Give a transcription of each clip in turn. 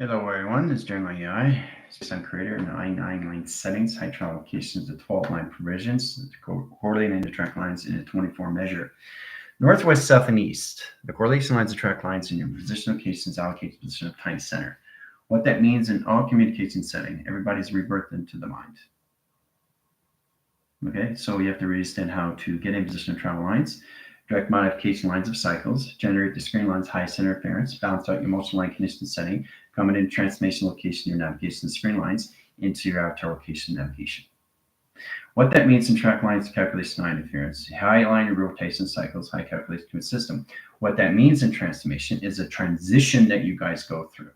Hello everyone, this is General AI, SPACETIMECREATOR, and I9 line settings, high travel locations to 12 line provisions, correlating and track lines in a 24 measure. Northwest, south, and east. The correlation lines attract lines in your position locations allocate the position of time center. What that means in all communication setting, everybody's rebirthed into the mind. Okay, so you have to understand how to get in position of travel lines, direct modification lines of cycles, generate the screen lines high center interference, balance out your motion line condition setting, come in transformation location, your navigation screen lines into your avatar location navigation. What that means in track lines, calculation line interference, high line rotation cycles, high calculation to a system. What that means in transformation is a transition that you guys go through.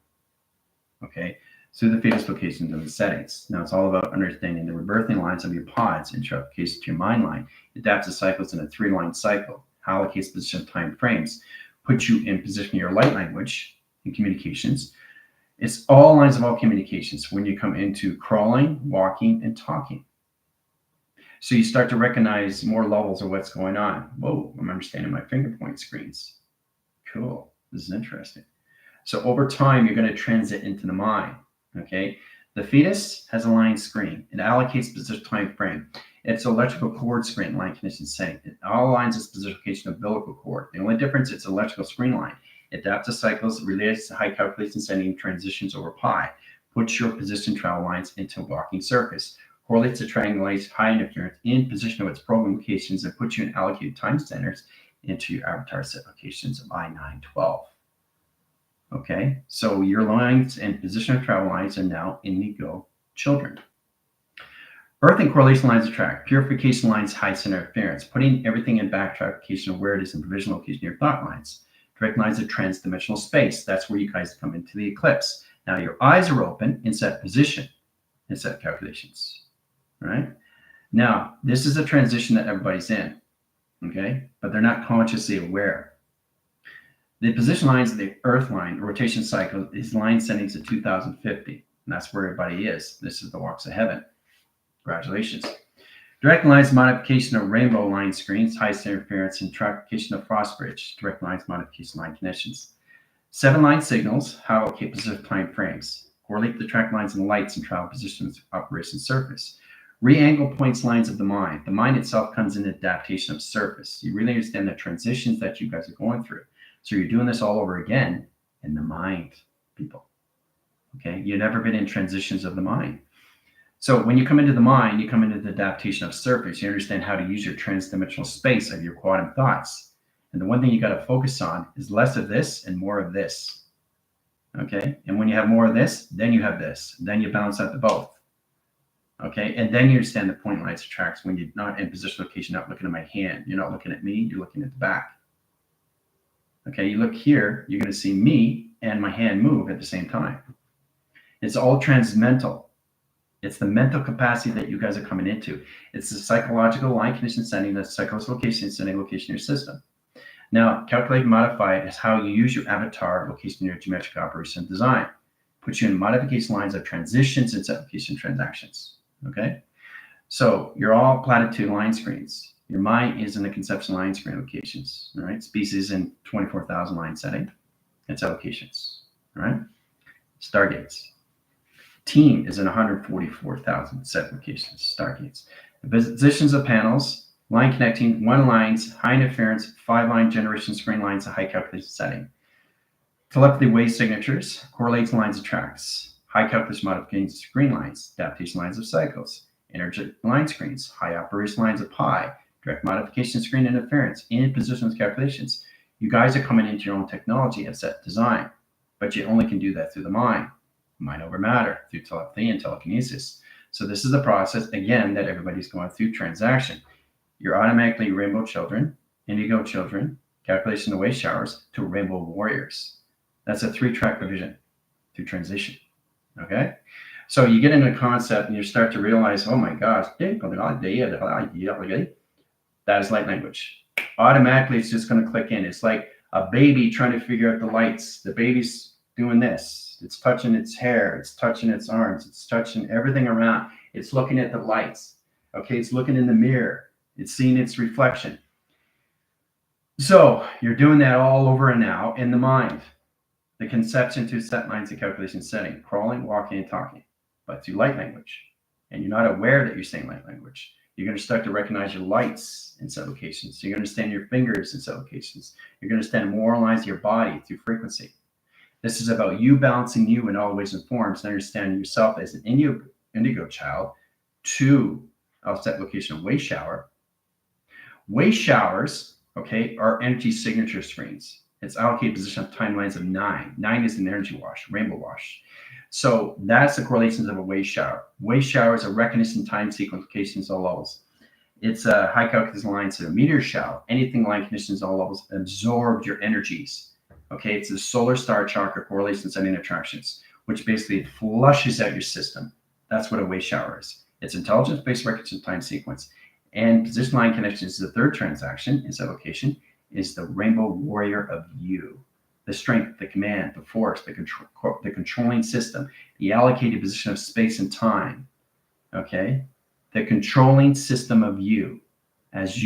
Okay, through the fetus locations and the settings. Now it's all about understanding the rebirthing lines of your pods in application to your mind line. It adapts the cycles in a 3-line cycle, allocates position time frames, puts you in position of your light language in communications. It's all lines of all communications when you come into crawling, walking, and talking. So you start to recognize more levels of what's going on. Whoa, I'm understanding my finger point screens. Cool, this is interesting. So over time, you're going to transit into the mind. Okay, the fetus has a line screen. It allocates position time frame. It's electrical cord screen, line condition setting. It all aligns its position location of umbilical cord. The only difference, it's electrical screen line. It adapts the cycles, relates to high calculation setting, transitions over pi. Puts your position travel lines into a walking surface. Correlates the triangulates high interference in position of its program locations and puts you in allocated time centers into your avatar set locations of I912. Okay, so your lines and position of travel lines are now indigo children. Birthing correlation lines attract. Purification lines, high center interference. Putting everything in backtrack location of where it is in provisional location, your thought lines. Direct lines of transdimensional space. That's where you guys come into the eclipse. Now your eyes are open in set position, in set calculations. All right? Now, this is a transition that everybody's in, okay? But they're not consciously aware. The position lines of the Earth line, rotation cycle, is line settings at 2050. And that's where everybody is. This is the walks of heaven. Congratulations. Direct lines modification of rainbow line screens, high center interference, and trackification of frost bridge. Direct lines modification line conditions. 7-line signals, how allocate position time frames. Correlate the track lines and lights and travel positions operation surface. Re-angle points lines of the mind. The mind itself comes in adaptation of surface. You really understand the transitions that you guys are going through. So you're doing this all over again in the mind, people. Okay, you've never been in transitions of the mind. So when you come into the mind, you come into the adaptation of surface. You understand how to use your transdimensional space of your quantum thoughts. And the one thing you got to focus on is less of this and more of this. Okay, and when you have more of this, then you have this. Then you balance out the both. Okay, and then you understand the point lights attracts when you're not in position location, not looking at my hand. You're not looking at me, you're looking at the back. Okay, you look here, you're going to see me and my hand move at the same time. It's all transmental. It's the mental capacity that you guys are coming into. It's the psychological line condition setting, the psychological location setting, location in your system. Now, calculate and modify is how you use your avatar location in your geometric operation design. Puts you in modification lines of transitions and application transactions. Okay, so you're all platitude line screens. Your mind is in the conception line screen locations, all right? Species in 24,000 line setting, its allocations, all right? Stargates. Team is in 144,000 set locations, stargates. The positions of panels, line connecting, 1 lines, high interference, 5-line generation screen lines, a high calculation setting. Telepathy wave signatures, correlates lines of tracks, high calculation modification screen lines, adaptation lines of cycles, energetic line screens, high operation lines of pi, direct modification screen interference, in positions calculations. You guys are coming into your own technology of set design, but you only can do that through the mind over matter, through telepathy and telekinesis. So this is the process, again, that everybody's going through transaction. You're automatically rainbow children, indigo children, calculation of wave showers to rainbow warriors. That's a 3-track division through transition, okay? So you get into a concept and you start to realize, oh my gosh, that is light language. Automatically, it's just going to click in. It's like a baby trying to figure out the lights. The baby's doing this. It's touching its hair. It's touching its arms. It's touching everything around. It's looking at the lights. Okay, it's looking in the mirror. It's seeing its reflection. So you're doing that all over and now in the mind. The conception to set lines of calculation setting, crawling, walking, and talking, but through light language. And you're not aware that you're saying light language. You're going to start to recognize your lights in set locations. You're going to understand your fingers in set locations. You're going to understand and moralize your body through frequency. This is about you balancing you in all ways and forms and understanding yourself as an indigo child to a set location of wave shower. Wave showers, okay, are energy signature screens. It's allocated position of timelines of 9. 9 is an energy wash, rainbow wash. So that's the correlations of a wave shower. Wave showers are recognition time sequence locations all levels. It's a high calculus lines of a meteor shower. Anything line conditions all levels absorb your energies. Okay, it's the solar star chakra correlation setting attractions, which basically flushes out your system. That's what a wave shower is. It's intelligence-based recognition time sequence. And position line connections is the third transaction in set location is the rainbow warrior of you. The strength, the command, the force, the controlling system, the allocated position of space and time, okay? The controlling system of you as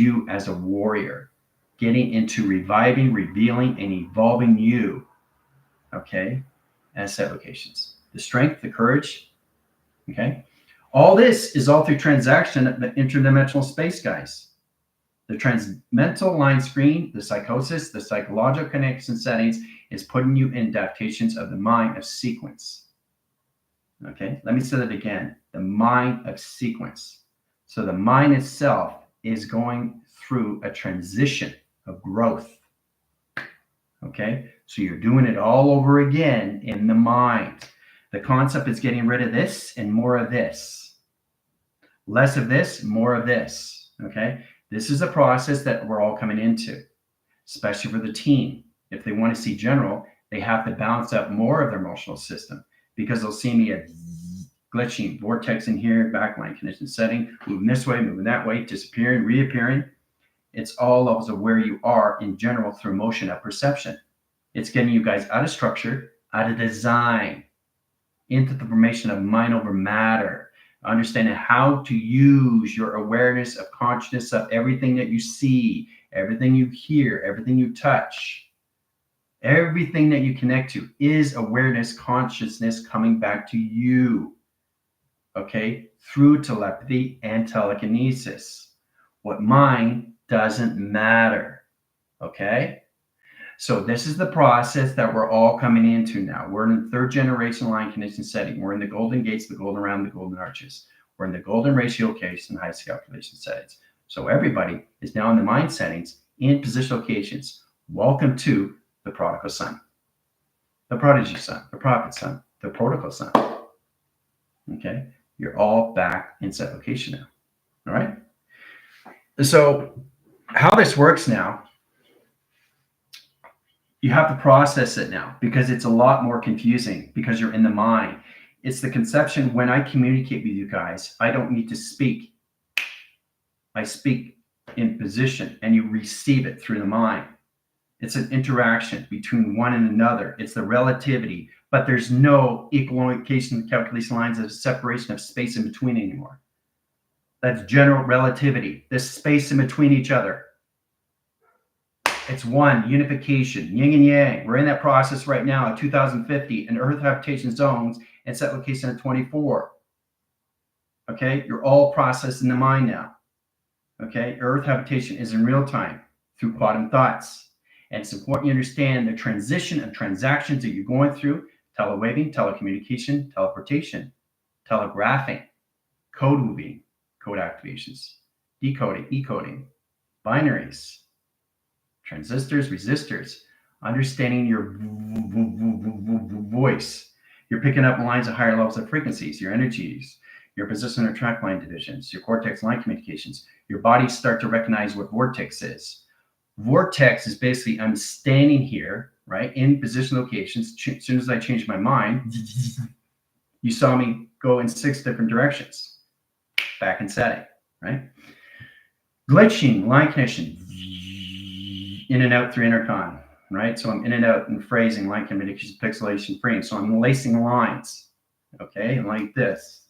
a warrior, getting into reviving, revealing, and evolving you, okay, as set locations. The strength, the courage, okay? All this is all through transaction at the interdimensional space, guys. The transmental line screen, the psychosis, the psychological connection settings is putting you in adaptations of the mind of sequence. Okay, let me say that again. The mind of sequence. So the mind itself is going through a transition of growth. Okay, so you're doing it all over again in the mind. The concept is getting rid of this and more of this. Less of this, more of this. Okay. This is a process that we're all coming into, especially for the teen. If they want to see general, they have to balance out more of their emotional system because they'll see me at glitching, vortex in here, backline condition setting, moving this way, moving that way, disappearing, reappearing. It's all levels of where you are in general through motion of perception. It's getting you guys out of structure, out of design, into the formation of mind over matter. Understanding how to use your awareness of consciousness of everything that you see, everything you hear, everything you touch, everything that you connect to is awareness, consciousness coming back to you, okay, through telepathy and telekinesis. What mind doesn't matter, okay? So this is the process that we're all coming into now. We're in the third generation line condition setting. We're in the golden gates, the golden round, the golden arches. We're in the golden ratio case and highest calculation settings. So everybody is now in the mind settings in position locations. Welcome to the prodigal son, the prodigy son, the prophet son, the prodigal son. Okay, you're all back in set location now. All right. So how this works now, you have to process it now because it's a lot more confusing because you're in the mind. It's the conception when I communicate with you guys, I don't need to speak. I speak in position and you receive it through the mind. It's an interaction between one and another. It's the relativity, but there's no equalization calculation lines of separation of space in between anymore. That's general relativity. There's space in between each other. It's one, unification, yin and yang. We're in that process right now at 2050 in Earth habitation zones and set location at 24. Okay, you're all processed in the mind now. Okay, Earth habitation is in real time through quantum thoughts. And it's important you understand the transition of transactions that you're going through, telewaving, telecommunication, teleportation, telegraphing, code moving, code activations, decoding, e-coding, binaries, transistors, resistors, understanding your voice. You're picking up lines of higher levels of frequencies, your energies, your position or track line divisions, your cortex line communications. Your bodies start to recognize what vortex is. Vortex is basically I'm standing here, right, in position locations. As soon as I change my mind, you saw me go in 6 different directions. Back in setting, right? Glitching, line connection, in and out through intercon, right? So I'm in and out and phrasing, line communication, pixelation, frame. So I'm lacing lines, okay, like this.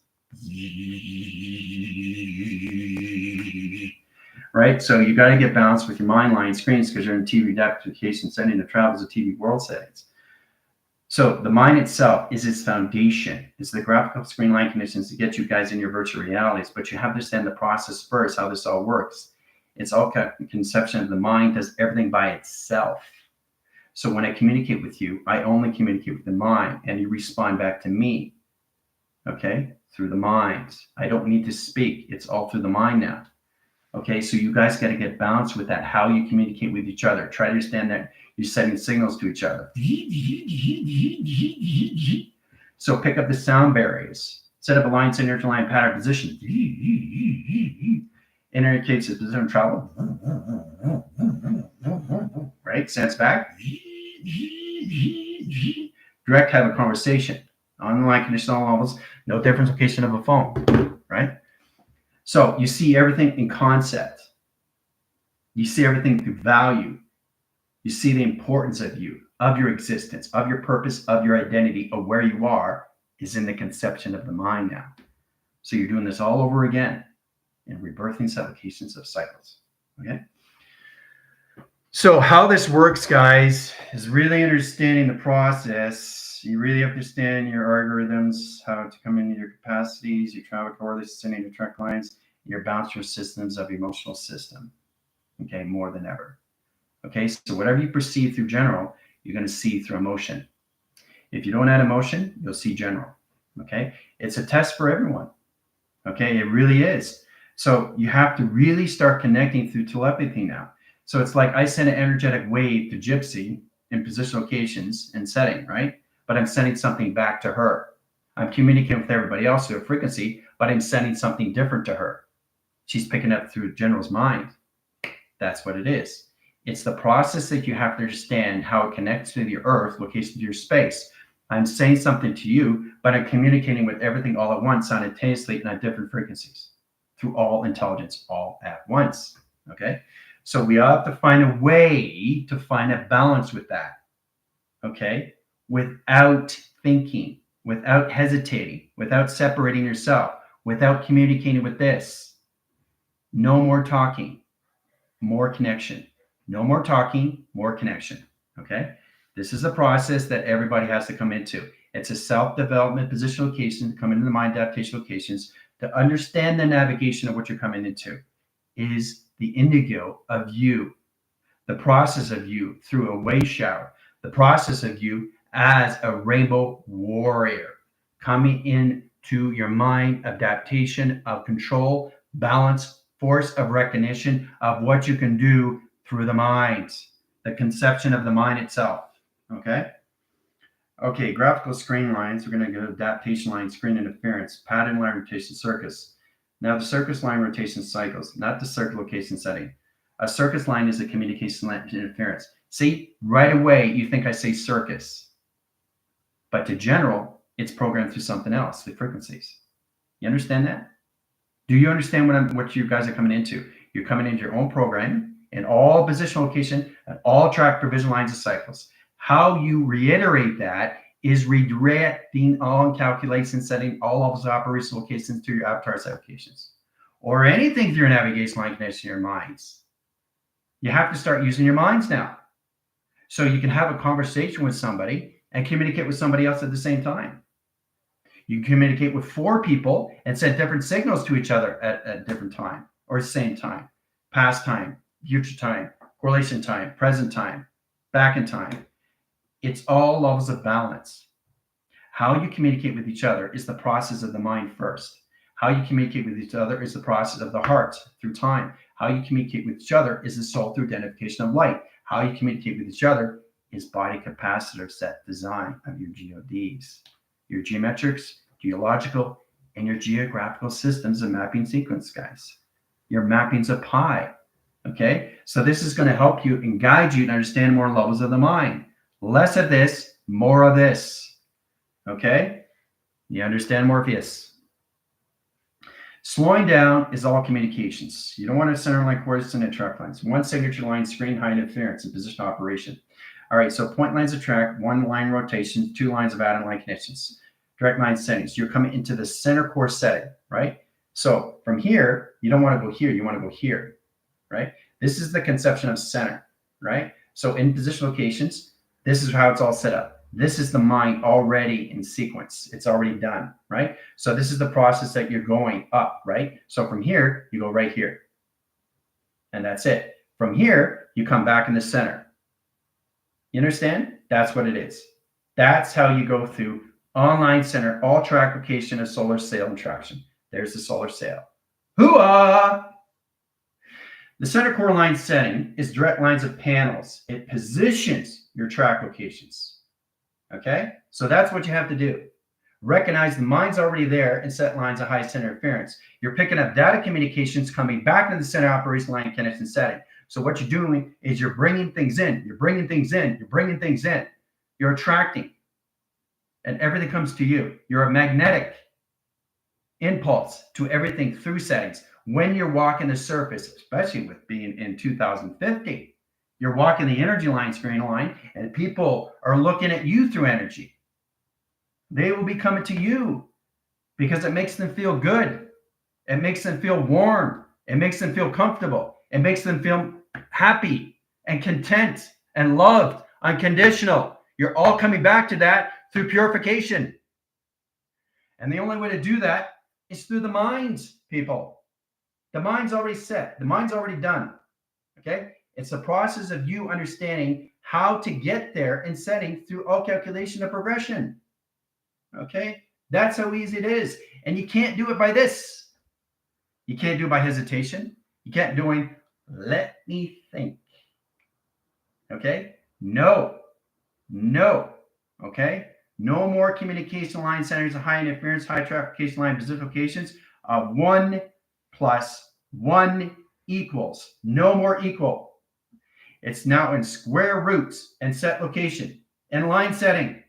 Right? So you got to get balanced with your mind line screens because you're in TV adaptation setting that travels to TV world settings. So the mind itself is its foundation. It's the graphical screen line conditions to get you guys in your virtual realities, but you have to understand the process first, how this all works. It's all conception of the mind does everything by itself. So when I communicate with you, I only communicate with the mind, and you respond back to me, okay, through the mind. I don't need to speak. It's all through the mind now. Okay, so you guys got to get balanced with that, how you communicate with each other. Try to understand that you're sending signals to each other. So pick up the sound barriers. Set up a line, signature line, pattern, position. Indicates the position of travel. Right, sense back. Direct, have a conversation. On the line, condition, all levels. No difference location of a phone, right? So you see everything in concept. You see everything through value. You see the importance of you, of your existence, of your purpose, of your identity, of where you are is in the conception of the mind now. So you're doing this all over again in rebirthing supplications of cycles. Okay. So how this works, guys, is really understanding the process. You really understand your algorithms, how to come into your capacities, your travel correlates, sending your track lines, your bouncer systems of your emotional system. Okay, more than ever. Okay, so whatever you perceive through general, you're going to see through emotion. If you don't add emotion, you'll see general. Okay, it's a test for everyone. Okay, it really is. So you have to really start connecting through telepathy now. So it's like I send an energetic wave to Gypsy in position locations and setting, right? But I'm sending something back to her. I'm communicating with everybody else through a frequency, but I'm sending something different to her. She's picking up through general's mind. That's what it is. It's the process that you have to understand how it connects to the earth, location to your space. I'm saying something to you, but I'm communicating with everything all at once simultaneously and at different frequencies through all intelligence all at once. Okay. So we have to find a way to find a balance with that. Okay. Without thinking, without hesitating, without separating yourself, without communicating with this. No more talking, more connection. No more talking, more connection. Okay. This is a process that everybody has to come into. It's a self-development position location, come into the mind adaptation locations to understand the navigation of what you're coming into is the indigo of you, the process of you through a wave shower, the process of you as a rainbow warrior coming into your mind adaptation of control, balance, force of recognition of what you can do through the mind, the conception of the mind itself. Okay. Okay, graphical screen lines. We're going to go adaptation line, screen interference, pattern line rotation, circus. Now the circus line rotation cycles, not the circle location setting. A circus line is a communication line interference. See, right away you think I say circus, but to general, it's programmed through something else, the frequencies. You understand that? Do you understand what you guys are coming into? You're coming into your own program in all position location and all track provision lines of cycles. How you reiterate that is redirecting all calculations, setting all levels of operation locations to your avatar applications or anything through your navigation line connection to your minds. You have to start using your minds now. So you can have a conversation with somebody and communicate with somebody else at the same time. You can communicate with 4 people and send different signals to each other at different time or the same time, past time, future time, correlation time, present time, back in time. It's all levels of balance. How you communicate with each other is the process of the mind first. How you communicate with each other is the process of the heart through time. How you communicate with each other is the soul through identification of light. How you communicate with each other is body capacitor set design of your GODs, your geometrics, geological, and your geographical systems of mapping sequence, guys. Your mappings of pi. Okay, so this is going to help you and guide you to understand more levels of the mind. Less of this, more of this. Okay? You understand Morpheus? Slowing down is all communications. You don't want to center line coordinates and track lines. One signature line, screen height interference, and position operation. All right, so point lines of track, 1 line rotation, 2 lines of add-in line connections. Direct line settings. You're coming into the center core setting, right? So from here, you don't want to go here. You want to go here, right? This is the conception of center, right? So in position locations, this is how it's all set up. This is the mind already in sequence. It's already done, right? So this is the process that you're going up, right? So from here, you go right here. And that's it. From here, you come back in the center. You understand? That's what it is. That's how you go through online center, all track location of solar sail and traction. There's the solar sail. Hooah! The center core line setting is direct lines of panels. It positions your track locations. Okay? So that's what you have to do. Recognize the mind's already there and set lines of high center interference. You're picking up data communications coming back into the center operation line connection setting. So what you're doing is you're bringing things in. You're bringing things in. You're bringing things in. You're attracting. And everything comes to you. You're a magnetic impulse to everything through settings. When you're walking the surface, especially with being in 2050, you're walking the energy line, screen line, and people are looking at you through energy. They will be coming to you because it makes them feel good. It makes them feel warm. It makes them feel comfortable. It makes them feel happy and content and loved, unconditional. You're all coming back to that through purification. And the only way to do that is through the minds, people. The mind's already set. The mind's already done. Okay? It's the process of you understanding how to get there and setting through all calculation of progression. Okay? That's how easy it is. And you can't do it by this. You can't do it by hesitation. You can't do it, let me think. Okay? No. Okay? No more communication line centers of high interference, high traffication line position locations. 1 plus 1 equals. No more equal. It's now in square roots and set location and line setting.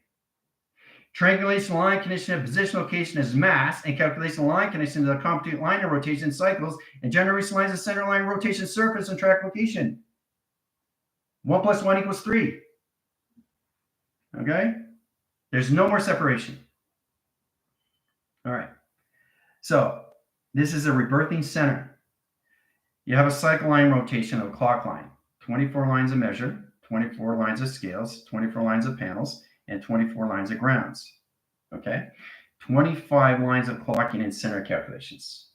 Triangulation line condition of position location is mass, and calculation line condition of the compute line of rotation cycles, and generation lines of center line rotation surface and track location. 1 plus 1 equals 3. Okay? There's no more separation. All right. So this is a rebirthing center. You have a cycle line rotation of a clock line, 24 lines of measure, 24 lines of scales, 24 lines of panels, and 24 lines of grounds. Okay? 25 lines of clocking and center calculations.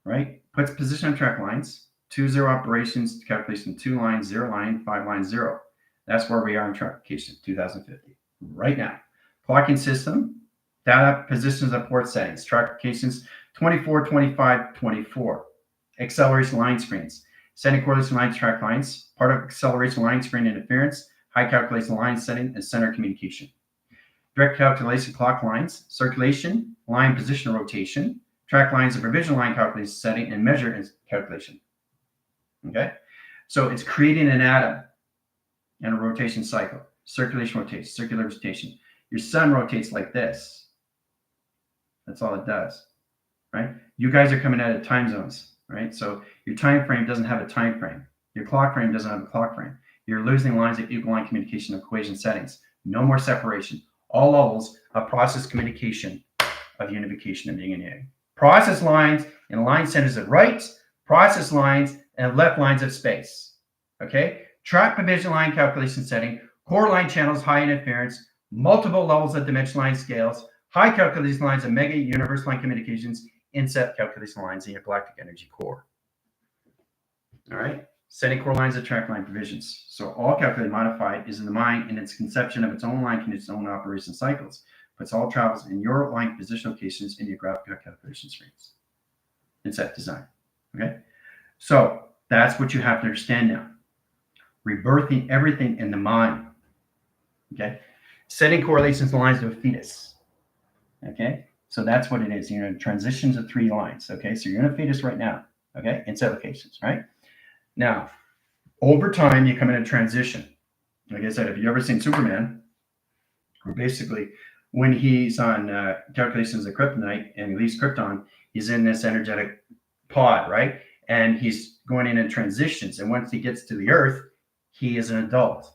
Right? Puts position on track lines, 2 0 operations, calculation 2 lines, 0 line, 5 lines, 0. That's where we are in trackification, 2050. Right now. Clocking system, data, positions of port settings, trackifications 24, 25, 24. Acceleration line screens, setting correlation line track lines, part of acceleration line screen interference, high calculation line setting, and center communication. Direct calculation clock lines, circulation, line position rotation, track lines of revision line calculation setting, and measure and calculation. Okay? So it's creating an atom and a rotation cycle. Circulation rotates, circular rotation. Your sun rotates like this. That's all it does, right? You guys are coming out of time zones, right? So your time frame doesn't have a time frame. Your clock frame doesn't have a clock frame. You're losing lines of equal line communication equation settings. No more separation. All levels of process communication of unification of yin and yang. Process lines and line centers of right, process lines and left lines of space. Okay? Track provision line calculation setting, core line channels, high interference, multiple levels of dimension line scales, high calculation lines of mega universe line communications, inset calculation lines in your galactic energy core. All right? Setting core lines of track line provisions. So all calculated modified is in the mind in its conception of its own line and its own operation cycles. Puts all travels in your line position locations in your graphical calculation screens. Inset design. Okay? So that's what you have to understand now. Rebirthing everything in the mind. Okay? Setting correlations and lines to a fetus. Okay? So that's what it is. You're in transitions of 3 lines. Okay? So you're in a fetus right now. Okay? Inset locations, right? Now, over time, you come in a transition. Like I said, if you've ever seen Superman, where basically when he's on calculations of kryptonite and he leaves Krypton, he's in this energetic pod, right? And he's going in transitions. And once he gets to the Earth, he is an adult.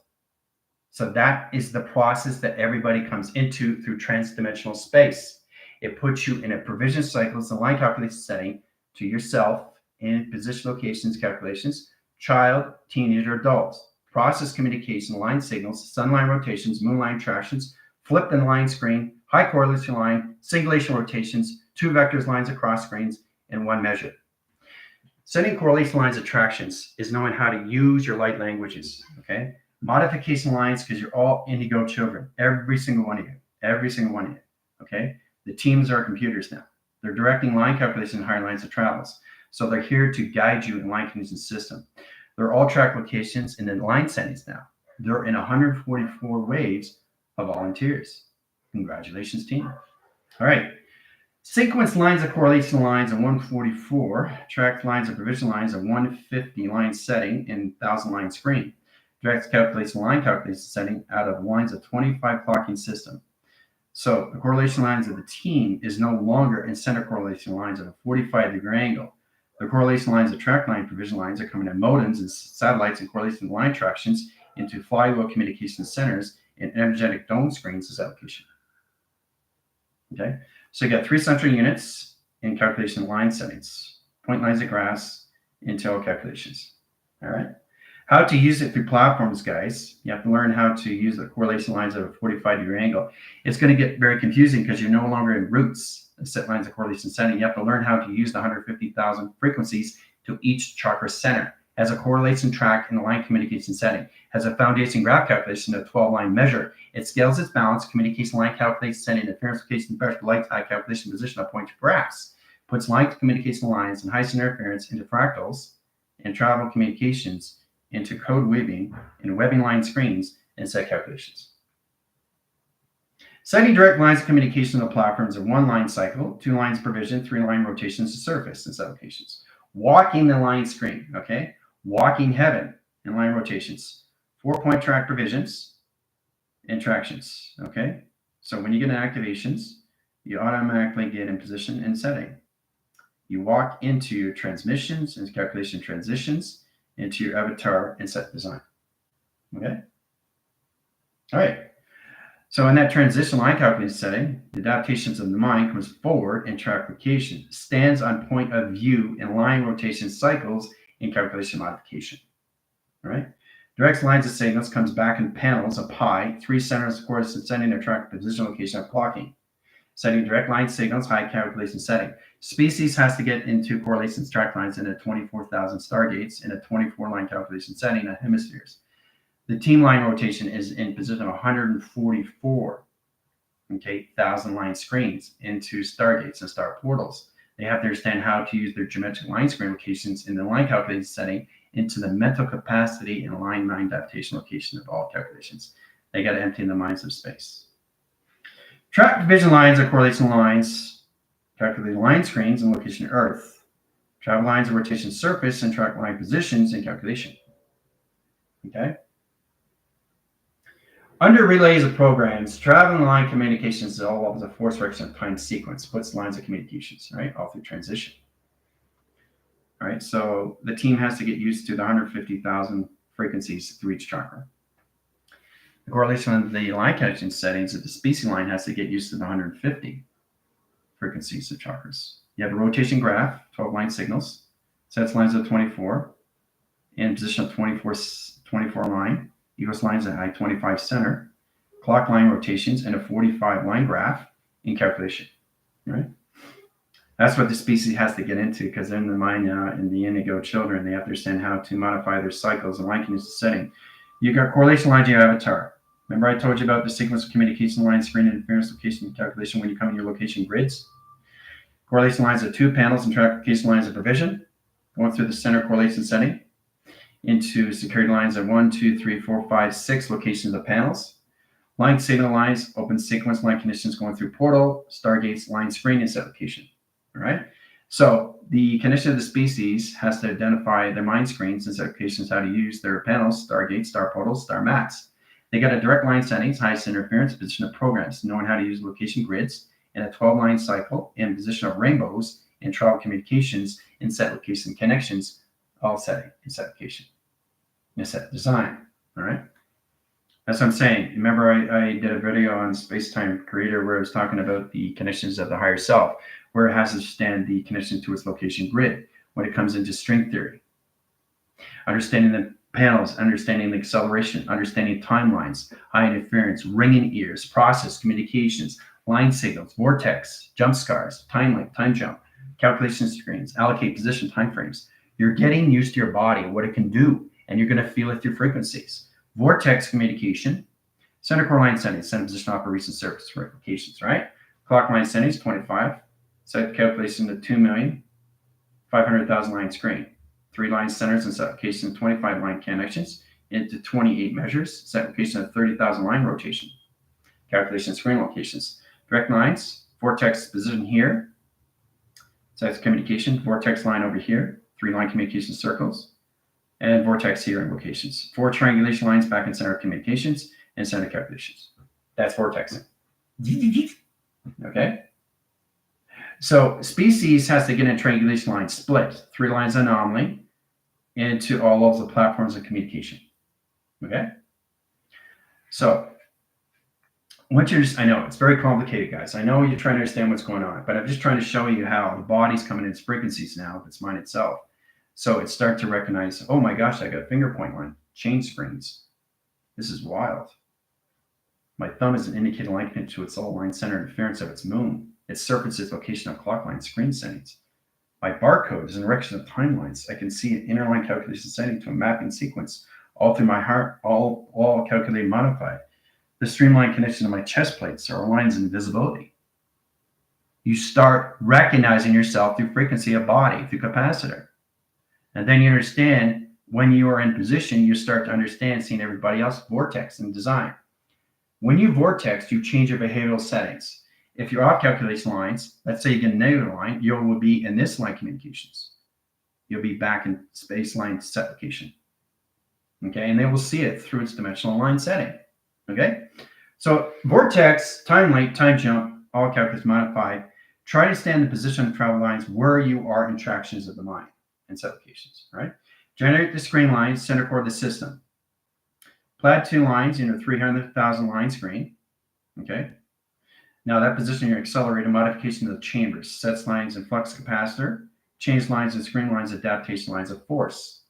So that is the process that everybody comes into through transdimensional space. It puts you in a provision cycle, it's a line calculation setting to yourself in position locations calculations, child, teenager, adults. Process communication, line signals, sun line rotations, moon line tractions, flipped and line screen, high correlation line, singulation rotations, 2 vectors lines across screens, and 1 measure. Setting correlation lines attractions is knowing how to use your light languages, okay? Modification lines, because you're all indigo children, every single one of you, okay? The teams are computers now. They're directing line calculation and higher lines of travels. So they're here to guide you in line condition system. They're all track locations and then line settings now. They're in 144 waves of volunteers. Congratulations, team. All right. Sequence lines of correlation lines of 144, track lines of provision lines of 150 line setting and 1000 line screen. Direct calculation line calculation setting out of lines of 25 clocking system. So the correlation lines of the team is no longer in center correlation lines of a 45-degree angle. The correlation lines of track line provision lines are coming in modems and satellites and correlation line tractions into flywheel communication centers and energetic dome screens as application. Okay. So you got 3 central units in calculation line settings, point lines of graphs, Intel calculations. All right. How to use it through platforms, guys. You have to learn how to use the correlation lines at a 45-degree angle. It's going to get very confusing because you're no longer in roots, set lines of correlation setting. You have to learn how to use the 150,000 frequencies to each chakra center. Has a correlation track in the line communication setting. Has a foundation graph calculation of 12-line measure. It scales its balance, communication line calculation, setting interference location, pressure, light type calculation, position of point graphs. Puts line communication lines and high interference into fractals and travel communications into code weaving and webbing line screens and set calculations. Setting direct lines of communication on the platforms of 1 line cycle, 2 lines provision, 3 line rotations to surface and set locations. Walking the line screen, okay? Walking heaven and line rotations, 4-point track provisions and tractions, okay? So when you get in activations, you automatically get in position and setting. You walk into your transmissions and calculation transitions into your avatar and set design, okay? All right. So in that transition line calculation setting, the adaptations of the mind comes forward in track location, stands on point of view in line rotation cycles in calculation modification. All right. Directs lines of signals, comes back in panels of pi, 3 centers of course, and sending a track position location of clocking. Setting direct line signals, high calculation setting. Species has to get into correlations track lines in a 24,000 stargates in a 24-line calculation setting of hemispheres. The team line rotation is in position of 144, okay, 1,000 line screens into stargates and star portals. They have to understand how to use their geometric line screen locations in the line calculation setting into the mental capacity and line mind adaptation location of all calculations. They got to empty in the minds of space. Track division lines are correlation lines, calculating line screens and location Earth. Travel lines of rotation surface and track line positions in calculation. Okay. Under relays of programs, traveling line communications is all of the force direction of time sequence, puts lines of communications, right, all through transition. All right, so the team has to get used to the 150,000 frequencies through each chakra. The correlation of the line connection settings of the species line has to get used to the 150 frequencies of chakras. You have a rotation graph, 12 line signals, sets lines of 24, in position of 24 line, equals lines at I-25 center, clock line rotations, and a 45 line graph in calculation, right? That's what the species has to get into because they're in the mind now in the indigo children. They have to understand how to modify their cycles and line condition setting. You got correlation lines in your avatar. Remember I told you about the sequence of communication line, screen interference, location, and calculation when you come in your location grids? Correlation lines of 2 panels and track location lines of provision, going through the center correlation setting into security lines of 1, 2, 3, 4, 5, 6 locations of panels. Line signal lines, open sequence line conditions going through portal, stargates, line screen, and set location. All right. So the condition of the species has to identify their mind screens and set locations, how to use their panels, stargates, star portals, star mats. They got a direct line settings, highest interference, position of programs, knowing how to use location grids in a 12-line cycle and position of rainbows and travel communications and set location connections, all setting and set location. And set design, all right? That's what I'm saying. Remember, I did a video on SPACETIMECREATOR where I was talking about the connections of the higher self, where it has to understand the connection to its location grid when it comes into string theory. Understanding the panels, understanding the acceleration, understanding timelines, high interference, ringing ears, process communications, line signals, vortex, jump scars, time length, time jump, calculation screens, allocate position timeframes. You're getting used to your body, what it can do, and you're going to feel it through frequencies. Vortex communication, center core line settings, center position operation surface verifications, right? Clock line settings, 25. Set calculation to 2,500,000 line screen. 3 line centers and set application of 25 line connections into 28 measures. Set application of 30,000 line rotation. Calculation screen locations. Direct lines, vortex position here. Set communication, vortex line over here. 3 line communication circles. And vortex here in locations. 4 triangulation lines back in center of communications and center calculations. That's vortexing. Okay? So species has to get in triangulation line split, 3 lines anomaly into all of the platforms of communication. Okay? So once you're I know it's very complicated, guys. I know you're trying to understand what's going on, but I'm just trying to show you how the body's coming in its frequencies now, if it's mind itself. So it starts to recognize, oh my gosh, I got a finger point line, change screens. This is wild. My thumb is an indicator line connected to its all line center interference of its moon. Its surface is location of clock line screen settings. My barcode is an erection of timelines. I can see an inner line calculation setting to a mapping sequence all through my heart, all calculated modified. The streamline connection to my chest plates are lines in visibility. You start recognizing yourself through frequency of body, through capacitor. And then you understand when you are in position, you start to understand seeing everybody else vortex and design. When you vortex, you change your behavioral settings. If you're off calculation lines, let's say you get a negative line, you will be in this line communications. You'll be back in space line set location. Okay, and they will see it through its dimensional line setting. Okay, so vortex, time length, time jump, all calculus modified. Try to stay in the position of travel lines where you are in tractions of the mind and set locations, right? Generate the screen lines, center core of the system. Plaid 2 lines in a 300,000 line screen. Okay. Now that position your accelerator modification of the chambers, sets lines and flux capacitor, change lines and screen lines, adaptation lines of force.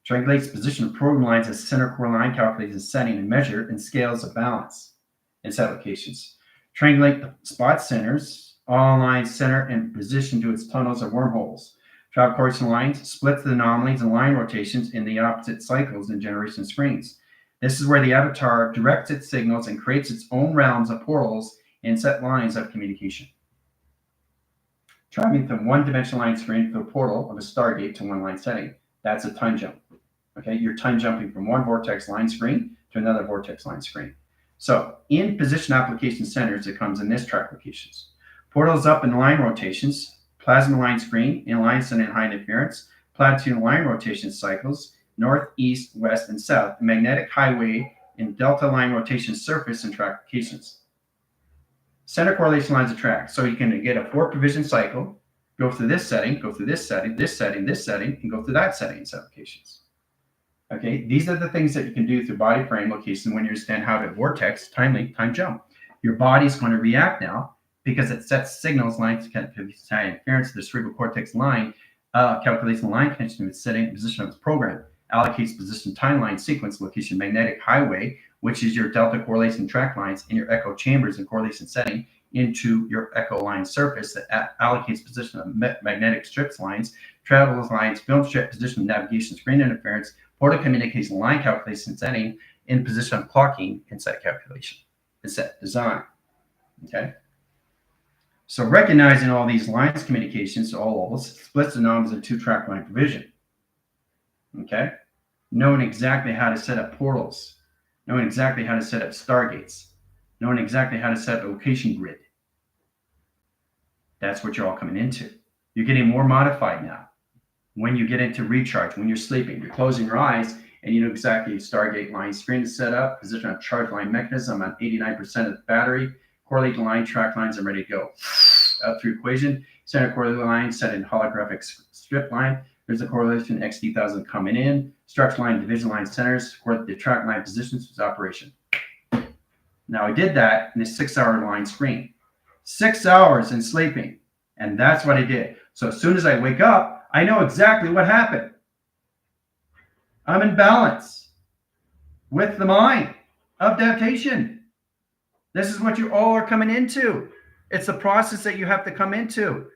Triangulates position of program lines as center core line calculated setting and measure and scales of balance and set locations. Triangulate the spot centers, all lines center and position to its tunnels or wormholes. Travel coordination lines, splits the anomalies and line rotations in the opposite cycles and generation screens. This is where the avatar directs its signals and creates its own realms of portals and set lines of communication. Traveling from one dimensional line screen to a portal of a Stargate to one line setting. That's a time jump. Okay, you're time jumping from one vortex line screen to another vortex line screen. So in position application centers, it comes in this track locations. Portals up in line rotations, plasma line screen, in line center and high interference, plateau line rotation cycles, north, east, west, and south, magnetic highway, and delta line rotation surface and track locations. Center correlation lines of track. So you can get a 4 provision cycle, go through this setting, go through this setting, this setting, this setting, and go through that setting in applications. Okay, these are the things that you can do through body frame location when you understand how to vortex, time length, time jump. Your body's going to react now because it sets signals, lines, interference to the cerebral cortex line, calculates the line connection with setting position of its program, allocates position timeline sequence location magnetic highway, which is your delta correlation track lines in your echo chambers and correlation setting into your echo line surface that allocates position of magnetic strips lines, travels lines, film strip position of navigation screen interference, portal communication line calculation setting in position of clocking and set calculation and set design. Okay. So recognizing all these lines communications to all levels splits the nodes in 2-track line provision. Okay. Knowing exactly how to set up portals, knowing exactly how to set up stargates, knowing exactly how to set up a location grid. That's what you're all coming into. You're getting more modified now. When you get into recharge, when you're sleeping, you're closing your eyes and you know exactly Stargate line screen to set up, position on charge line mechanism on 89% of the battery, correlate the line, track lines, I'm ready to go. Up through equation, center correlate line, set in holographic strip line. There's a correlation XD1000 coming in, structure line, division line centers, correlate the track line positions with operation. Now I did that in a 6-hour line screen. 6 hours in sleeping. And that's what I did. So as soon as I wake up, I know exactly what happened. I'm in balance with the mind of adaptation. This is what you all are coming into. It's the process that you have to come into.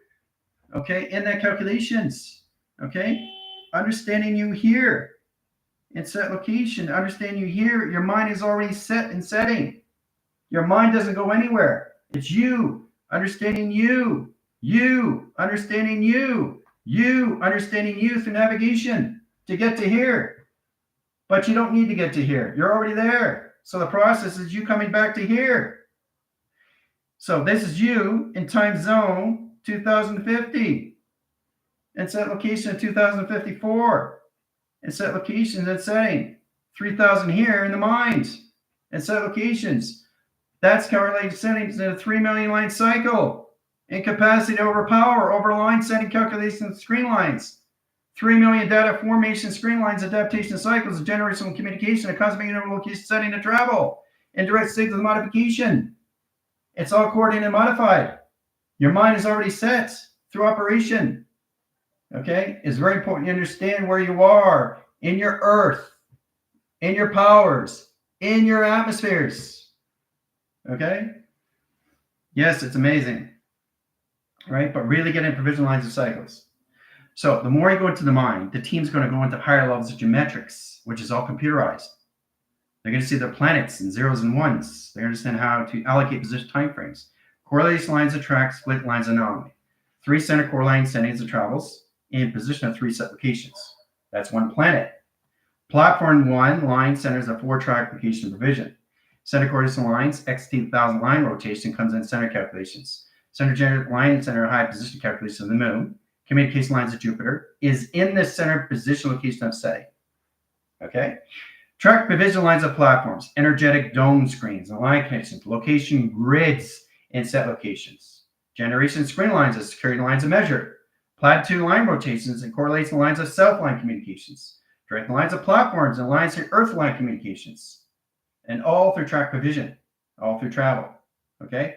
Okay, in that calculations. Okay, understanding you here in set location, understanding you here. Your mind is already set in setting. Your mind doesn't go anywhere. It's you understanding you, you understanding you, you understanding you through navigation to get to here. But you don't need to get to here. You're already there. So the process is you coming back to here. So this is you in time zone 2050. And set location of 2054. And set locations and setting 3000 here in the mind. And set locations. That's correlated settings in a 3 million line cycle. And capacity to overpower over line setting calculation screen lines. 3 million data formation screen lines, adaptation cycles, generational communication, a cosmic interval location setting to travel, and direct signal modification. It's all coordinated and modified. Your mind is already set through operation. Okay? It's very important you understand where you are in your earth, in your powers, in your atmospheres. Okay? Yes, it's amazing. Right? But really get in provisional lines of cycles. So the more you go into the mind, the team's going to go into higher levels of geometrics, which is all computerized. They're going to see their planets and zeros and ones. They understand how to allocate position timeframes, correlation lines of track, split lines of anomaly, 3 center core line settings of travels, in position of 3 set locations. That's one planet. Platform 1 line centers a 4-track location provision. Center coordination lines, X-1000 line rotation comes in center calculations. Center generated line and center high position calculation of the moon. Communication lines of Jupiter is in the center position location of setting. Okay? Track provision lines of platforms, energetic dome screens, and line connections, location grids, and set locations. Generation screen lines of security lines of measure. Platitude line rotations and correlation lines of self-line communications. Direct lines of platforms and lines through earth line communications. And all through track provision, all through travel. Okay?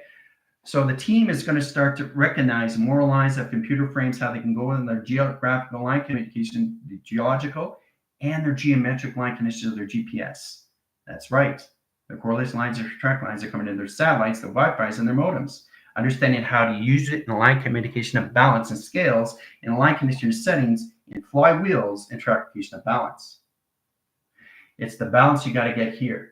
So the team is going to start to recognize more lines of computer frames, how they can go in their geographical line communication, the geological, and their geometric line connections of their GPS. That's right. The correlation lines or track lines are coming in their satellites, their Wi-Fi's, and their modems. Understanding how to use it in line communication of balance and scales, in line condition settings, in flywheels, and track location of balance. It's the balance you got to get here.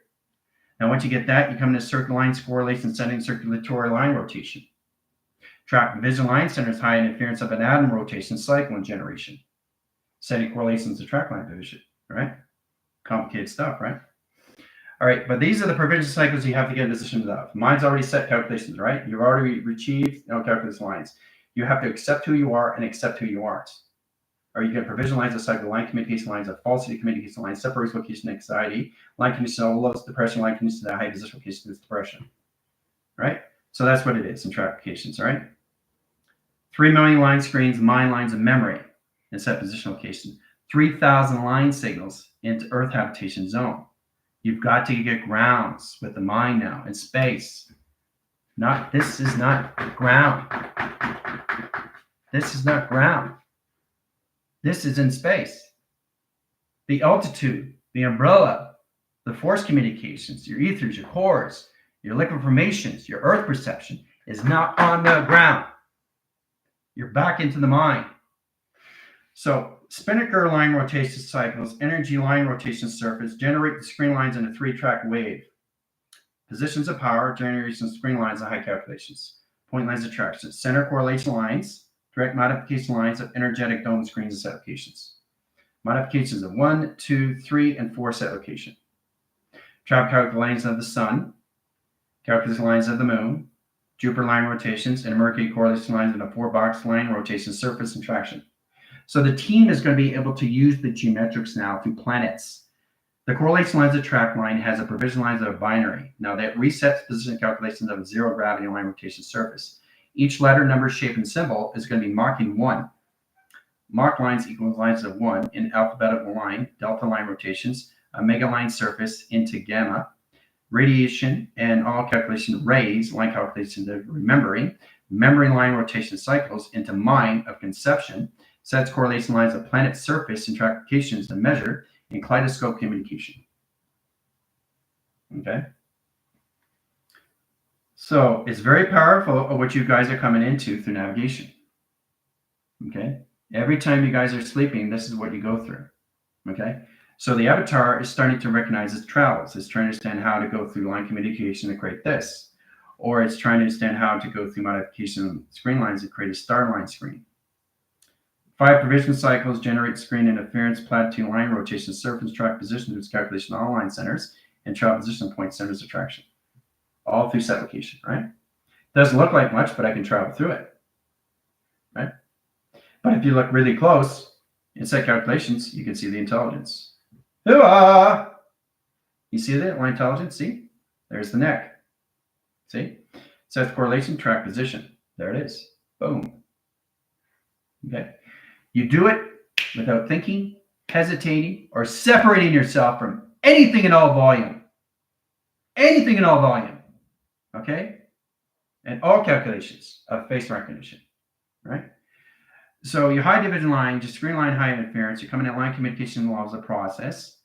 Now, once you get that, you come to circle lines, correlation setting, circulatory line rotation. Track division line centers high interference of an atom rotation cycle and generation. Setting correlations to track line division, right? Complicated stuff, right? All right, but these are the provision cycles you have to get in positions of. Mine's already set calculations, right? You've already achieved calculus lines. You have to accept who you are and accept who you aren't. Or you get provision lines of cycle, line communication lines of falsity communication lines, separation location anxiety, line condition of lowest depression, line condition of high position location is depression. Right? So that's what it is in track locations, right? 3 million line screens, mind lines of memory in set position location. 3,000 line signals into Earth habitation zone. You've got to get grounds with the mind now in space. This is not ground. This is not ground. This is in space. The altitude, the umbrella, the force communications, your ethers, your cores, your liquid formations, your earth perception is not on the ground. You're back into the mind. So Spinnaker line rotation cycles, energy line rotation surface, generate the screen lines in a 3-track wave. Positions of power, generation of screen lines, and high calculations. Point lines of traction, center correlation lines, direct modification lines of energetic dome screens and set locations. Modifications of 1, 2, 3, and 4 set location. Track calculations of the sun, calculation lines of the moon, Jupiter line rotations, and Mercury correlation lines in a 4-box line rotation surface and traction. So the team is going to be able to use the geometrics now through planets. The correlation lines of track line has a provision lines of a binary. Now that resets position calculations of a 0 gravity line rotation surface. Each letter, number, shape, and symbol is going to be marking 1. Mark lines equals lines of 1 in alphabetical line, delta line rotations, omega line surface into gamma, radiation, and all calculation rays, line calculations of remembering, memory line rotation cycles into mind of conception, sets correlation lines of planet surface and track locations to measure, in kaleidoscope communication. Okay? So it's very powerful of what you guys are coming into through navigation. Okay? Every time you guys are sleeping, this is what you go through. Okay? So the avatar is starting to recognize its travels. It's trying to understand how to go through line communication to create this. Or it's trying to understand how to go through modification screen lines and create a star line screen. 5 provision cycles generate screen interference, platitude line rotation, surface track position to its calculation of all line centers, and travel position point centers of traction. All through set location, right? Doesn't look like much, but I can travel through it, right? But if you look really close in set calculations, you can see the intelligence. Hoo-ah! You see that line intelligence? See? There's the neck. See? Sets correlation, track position. There it is. Boom. Okay. You do it without thinking, hesitating, or separating yourself from anything in all volume. Anything in all volume. Okay? And all calculations of face recognition. Right? So your high division line, just screen line high interference, you're coming at line communication involves a process.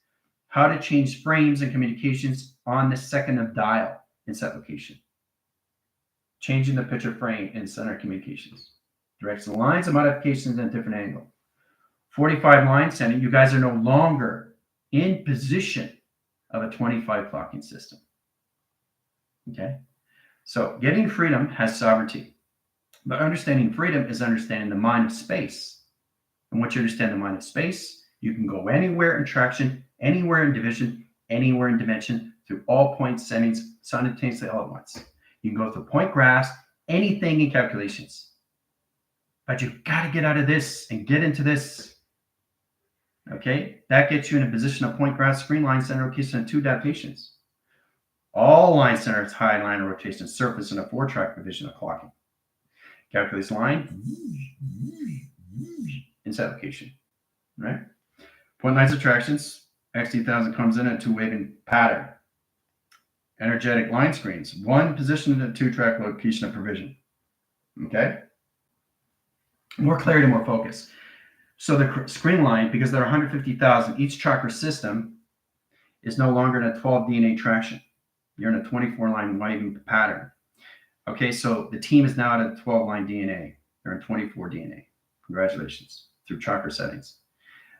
How to change frames and communications on the second of dial in set location. Changing the picture frame in center communications. Directs the lines and modifications at a different angle. 45 line sending, you guys are no longer in position of a 25 clocking system. Okay? So getting freedom has sovereignty. But understanding freedom is understanding the mind of space. And once you understand the mind of space, you can go anywhere in traction, anywhere in division, anywhere in dimension, through all point settings simultaneously all at once. You can go through point graphs, anything in calculations. But you've got to get out of this and get into this. Okay? That gets you in a position of point graph, screen line, center rotation, and 2 adaptations. All line centers, high line of rotation, surface, and a 4-track division of clocking. Calculates line in set location. Right? Point lines attractions, X2000 comes in a 2-waving pattern. Energetic line screens, 1 position in a 2-track location of provision. Okay? More clarity, more focus. So the screen line, because there are 150,000, each tracker system is no longer in a 12 DNA traction. You're in a 24-line waving pattern. Okay, so the team is now at a 12-line DNA. They're in 24 DNA. Congratulations, through tracker settings.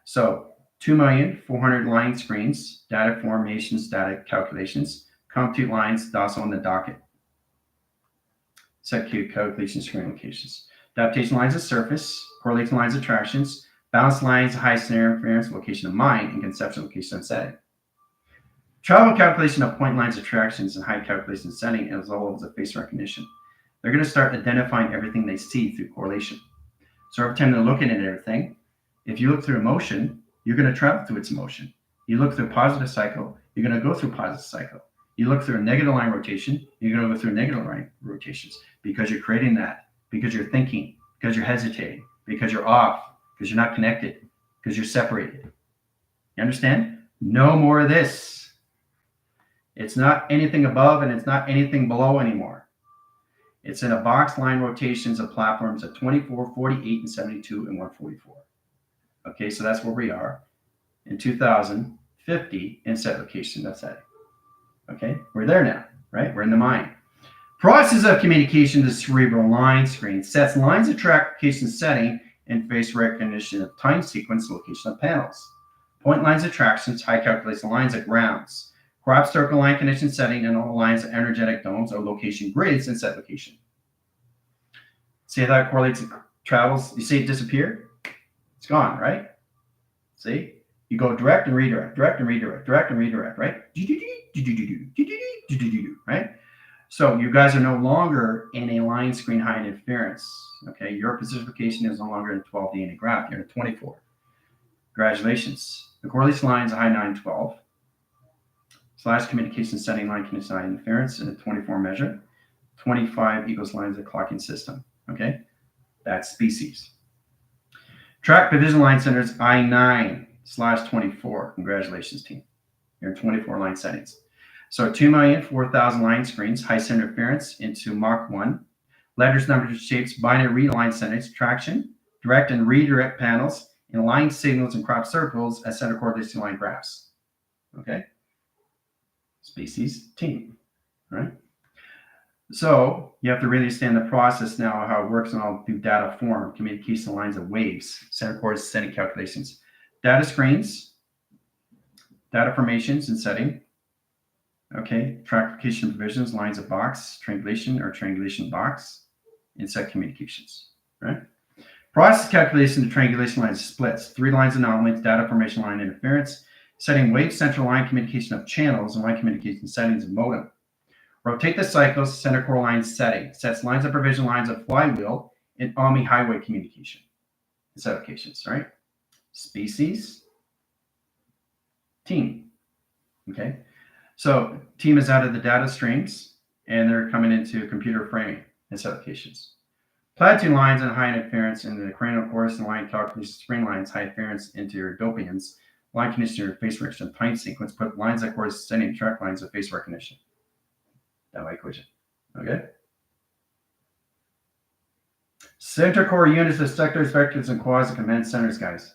So 2,400,000 line screens, data formations, data calculations, compute lines, DOS on the docket. Set Q calculation screen locations. Adaptation lines of surface, correlation lines of tractions, balance lines, high center interference, location of mind, and conception location of setting. Travel calculation of point lines of tractions and high calculation setting as well as the face recognition. They're going to start identifying everything they see through correlation. So every time they're looking at everything, if you look through emotion, you're going to travel through its emotion. You look through a positive cycle, you're going to go through positive cycle. You look through a negative line rotation, you're going to go through negative line rotations because you're creating that, because you're thinking, because you're hesitating, because you're off, because you're not connected, because you're separated. You understand? No more of this. It's not anything above and it's not anything below anymore. It's in a box line rotations of platforms at 24, 48, and 72, and 144. Okay, so that's where we are in 2050 in set location. That's that. Okay, we're there now, right? We're in the mind. Process of communication to cerebral line screen sets lines of traction setting and face recognition of time sequence location of panels. Point lines of tractions, high calculation lines of grounds. Crop circle line condition setting and all lines of energetic domes or location grids and set location. See how that correlates and travels? You see it disappear? It's gone, right? See? You go direct and redirect, direct and redirect, direct and redirect, right? Right? So you guys are no longer in a line screen high interference. Okay, your position location is no longer in a 12 DNA graph, you're in a 24. Congratulations. The correlation lines are high 912. / communication setting line condition high interference in a 24 measure. 25 equals lines of clocking system. Okay, that's species. Track division line centers I9/24. Congratulations, team. You're in 24 line settings. So 2,004,000 line screens, high center interference into Mach 1. Letters, numbers, shapes, binary read line settings, traction, direct and redirect panels, in line signals and crop circles as center correlation line graphs. Okay? Species, team, right? So you have to really understand the process now, how it works, and I'll do data form, communication lines of waves, center coordinate setting calculations, data screens, data formations and setting. Okay, trackification provisions, lines of box, triangulation or triangulation box, and set communications, right? Process calculation of triangulation lines splits, 3 lines anomalies, data formation line interference, setting wave central line communication of channels and line communication settings of modem. Rotate the cycles, center core line setting, sets lines of provision lines of flywheel and OMI highway communication. It's applications, right? Species, team, okay? So team is out of the data streams and they're coming into computer framing. It's applications. Platitude lines and high interference in the cranial chorus and line calculation spring lines, high interference into your dopians, line conditioner, face recognition, time sequence, put lines that correspond to track lines of face recognition. That my equation. Okay. Center core units of sectors, vectors, and quads and command centers, guys.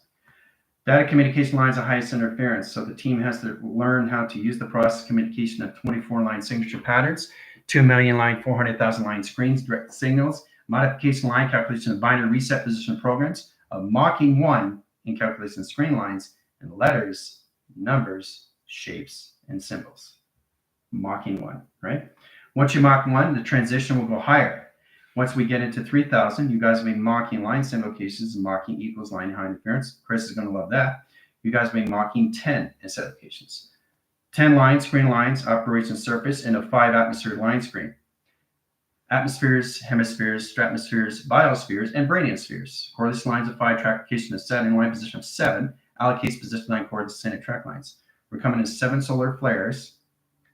Data communication lines of highest interference. So the team has to learn how to use the process communication of 24 line signature patterns, 2 million line, 400,000 line screens, direct signals, modification line calculation of binary reset position programs, of mocking 1 in calculation of screen lines, and letters, numbers, shapes, and symbols. Mocking 1, right? Once you mock 1, the transition will go higher. Once we get into 3,000, you guys will be mocking line symbol locations and mocking equals line high interference. Chris is going to love that. You guys will be mocking 10 in set locations. 10 lines, screen lines, operation surface, and a 5 atmosphere line screen. Atmospheres, hemispheres, stratospheres, biospheres, and brainiospheres. Correlation lines of 5, trackification of 7, line position of 7, allocates position line coordinates, standard track lines. We're coming in 7 solar flares,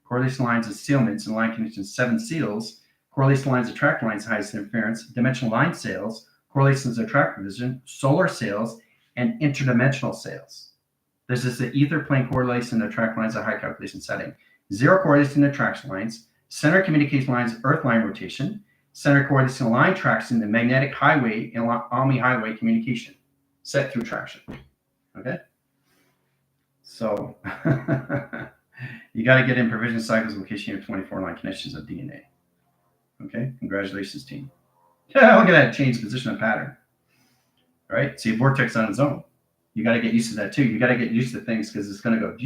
correlation lines of sealments and line conditions 7 seals, correlation lines of track lines, highest interference, dimensional line sails, correlations of track provision, solar sails, and interdimensional sails. This is the ether plane correlation of track lines of high calculation setting. 0 correlation of traction lines, center communication lines, earth line rotation, center correlation line traction, the magnetic highway and OMI highway communication, set through traction. Okay? So you got to get in provision cycles location of 24 line connections of DNA. Okay, congratulations, team. Yeah, look at that change position and pattern. All right, see a vortex on its own. You got to get used to that too. You got to get used to things because it's going to go.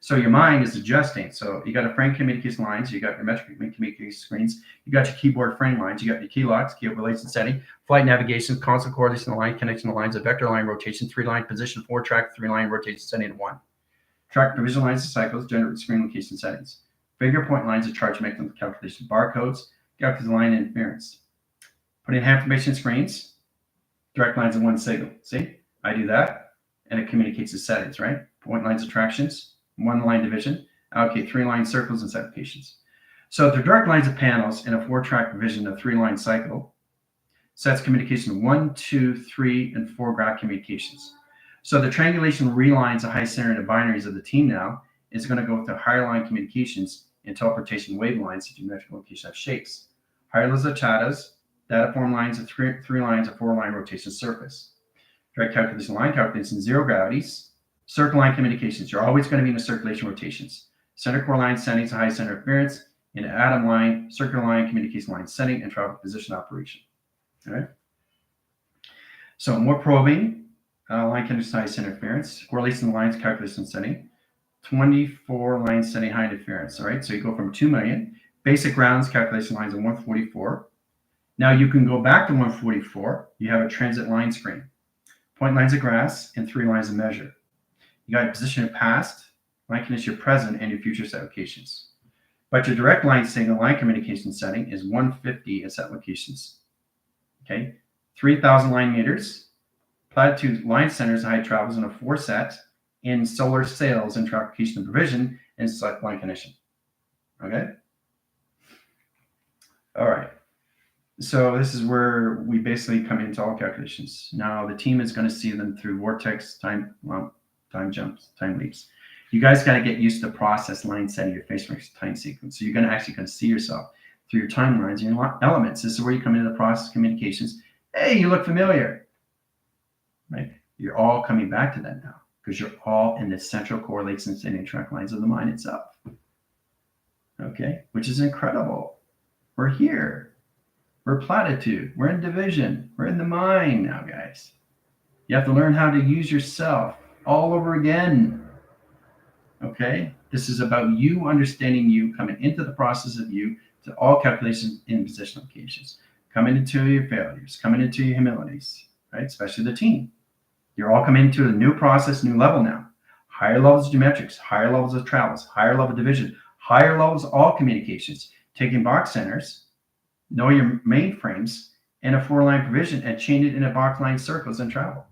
So your mind is adjusting. So you got a frame communication lines. You got your metric communication screens. You got your keyboard frame lines. You got your key locks, key relation setting, flight navigation, constant correlation line, connection lines, a vector line rotation, 3 line position, 4 track, 3 line rotation setting, and 1. Track provision lines of cycles, generate screen location settings. Figure point lines of charge mechanism calculation, barcodes, calculate line interference. Put in hand formation screens, direct lines of 1 signal. See, I do that, and it communicates the settings, right? Point lines of tractions, 1 line division, allocate 3 line circles and set locations. So the direct lines of panels in a 4-track provision of 3-line cycle sets communication of 1, 2, 3, and 4 graph communications. So the triangulation relines of high center and binaries of the team now is going to go to higher line communications and teleportation wave lines to geometrical location of shapes. Higher levels of chatas, data form lines of 3 lines of 4-line rotation surface. Direct calculation line calculation, 0 gravities. Circle line communications, you're always going to be in the circulation rotations. Center core line settings, high center interference, and atom line, circular line, communication line setting, and traffic position operation. All right. So more probing, line condition, high center interference, correlation lines, calculation setting, 24 line setting, high interference. All right. So you go from 2 million, basic rounds, calculation lines of 144. Now you can go back to 144. You have a transit line screen, point lines of grass, and 3 lines of measure. You got your position of past, line condition your present, and your future set locations. But your direct line signal line communication setting is 150 at set locations. Okay, 3,000 line meters, platitude line centers, height travels in a 4 set, in solar sails and traffication and provision, and select line condition. Okay. All right. So this is where we basically come into all calculations. Now the team is going to see them through vortex, time jumps, time leaps. You guys got to get used to process line setting your face time sequence. So you're going to actually see yourself through your timelines and your elements. This is where you come into the process communications. Hey, you look familiar. right? You're all coming back to that now because you're all in the central correlations and interact lines of the mind itself. Okay, which is incredible. We're here. We're platitude. We're in division. We're in the mind now, guys. You have to learn how to use yourself all over again. Okay, this is about you understanding you, coming into the process of you to all calculations in position locations, coming into your failures, coming into your humilities, right? Especially the team. You're all coming into a new process, new level now. Higher levels of geometrics, higher levels of travels, higher level of division, higher levels of all communications, taking box centers, know your mainframes, and a 4-line provision and chain it into box line circles and travel.